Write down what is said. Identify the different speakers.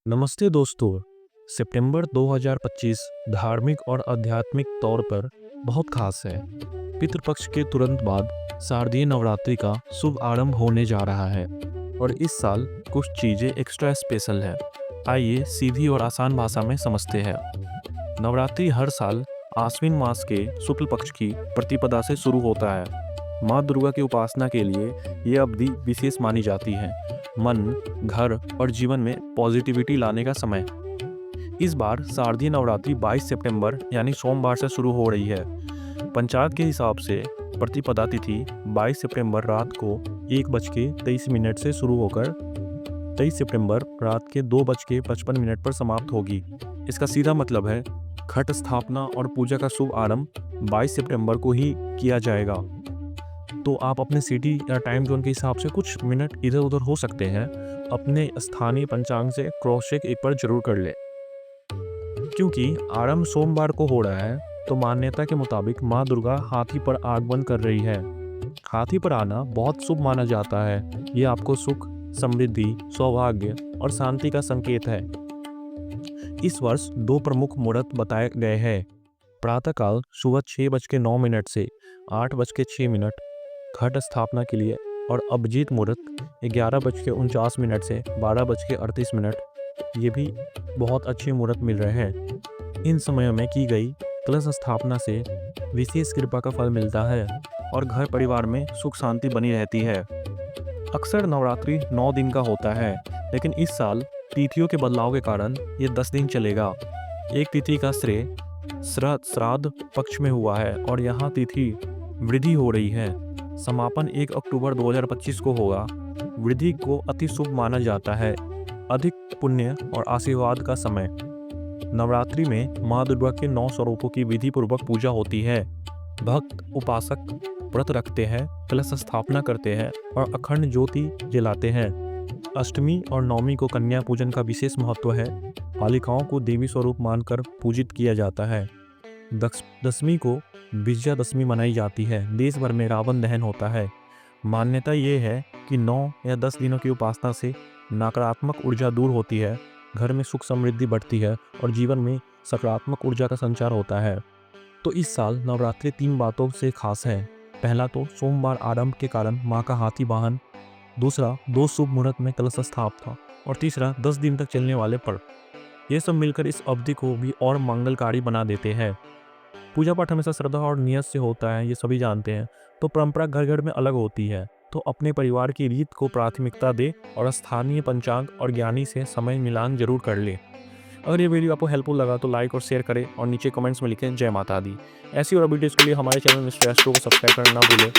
Speaker 1: नमस्ते दोस्तों। सितंबर 2025 धार्मिक और आध्यात्मिक तौर पर बहुत खास है। पितृपक्ष के तुरंत बाद शारदीय नवरात्रि का शुभ आरंभ होने जा रहा है और इस साल कुछ चीज़ें एक्स्ट्रा स्पेशल है। आइए सीधी और आसान भाषा में समझते हैं। नवरात्रि हर साल आश्विन मास के शुक्ल पक्ष की प्रतिपदा से शुरू होता है। माँ दुर्गा की उपासना के लिए ये अवधि विशेष मानी जाती है। मन, घर और जीवन में पॉजिटिविटी लाने का समय। इस बार शारदीय नवरात्रि 22 सितंबर यानी सोमवार से शुरू हो रही है। पंचांग के हिसाब से प्रतिपदा तिथि 22 सितंबर रात को 1:23 से शुरू होकर 23 सितंबर रात के 2:55 पर समाप्त होगी। इसका सीधा मतलब है घट स्थापना और पूजा का शुभ आरंभ 22 सितंबर को ही किया जाएगा। तो आप अपने सिटी या टाइम जोन के हिसाब से कुछ मिनट इधर उधर हो सकते हैं। अपने स्थानीय पंचांग से क्रॉस चेक एक बार जरूर कर ले। क्योंकि आरंभ सोमवार को हो रहा है तो मान्यता के मुताबिक माँ दुर्गा हाथी पर आगमन कर रही है। हाथी पर आना बहुत शुभ माना जाता है। ये आपको सुख, समृद्धि, सौभाग्य और शांति का संकेत है। इस वर्ष 2 प्रमुख मुहूर्त बताए गए हैं। प्रातःकाल सुबह 6:09 से 8:06 घट स्थापना के लिए और अभिजीत मुहूर्त 11:49 से 12:38। ये भी बहुत अच्छे मुहूर्त मिल रहे हैं। इन समयों में की गई कलश स्थापना से विशेष कृपा का फल मिलता है और घर परिवार में सुख शांति बनी रहती है। अक्सर नवरात्रि 9 दिन का होता है, लेकिन इस साल तिथियों के बदलाव के कारण ये 10 दिन चलेगा। एक तिथि का श्रेय श्राद्ध पक्ष में हुआ है और यहाँ तिथि वृद्धि हो रही है। समापन 1 अक्टूबर 2025 को होगा। वृद्धि को अति शुभ माना जाता है, अधिक पुण्य और आशीर्वाद का समय। नवरात्रि में माँ दुर्गा के 9 स्वरूपों की विधि पूर्वक पूजा होती है। भक्त उपासक व्रत रखते हैं, कलश स्थापना करते हैं और अखंड ज्योति जलाते हैं। अष्टमी और नवमी को कन्या पूजन का विशेष महत्व है। बालिकाओं को देवी स्वरूप मानकर पूजित किया जाता है। दशमी को विजयादशमी मनाई जाती है। देश भर में रावण दहन होता है। मान्यता ये है कि 9 या 10 दिनों की उपासना से नकारात्मक ऊर्जा दूर होती है, घर में सुख समृद्धि बढ़ती है और जीवन में सकारात्मक ऊर्जा का संचार होता है। तो इस साल नवरात्रि 3 बातों से खास है। पहला तो सोमवार आरंभ के कारण माँ का हाथी वाहन, दूसरा 2 शुभ मुहूर्त में कलश स्थापना और तीसरा 10 दिन तक चलने वाले पर्व। ये सब मिलकर इस अवधि को भी और मंगलकारी बना देते हैं। पूजा पाठ हमेशा श्रद्धा और नियत से होता है, ये सभी जानते हैं। तो परंपरा घर घर में अलग होती है, तो अपने परिवार की रीत को प्राथमिकता दे और स्थानीय पंचांग और ज्ञानी से समय मिलान जरूर कर ले। अगर ये वीडियो आपको हेल्पफुल लगा तो लाइक और शेयर करें और नीचे कमेंट्स में लिखें जय माता दी। ऐसी और वीडियोज़ के लिए हमारे चैनल मिस्टर एस्ट्रो को सब्सक्राइब करना ना भूलें।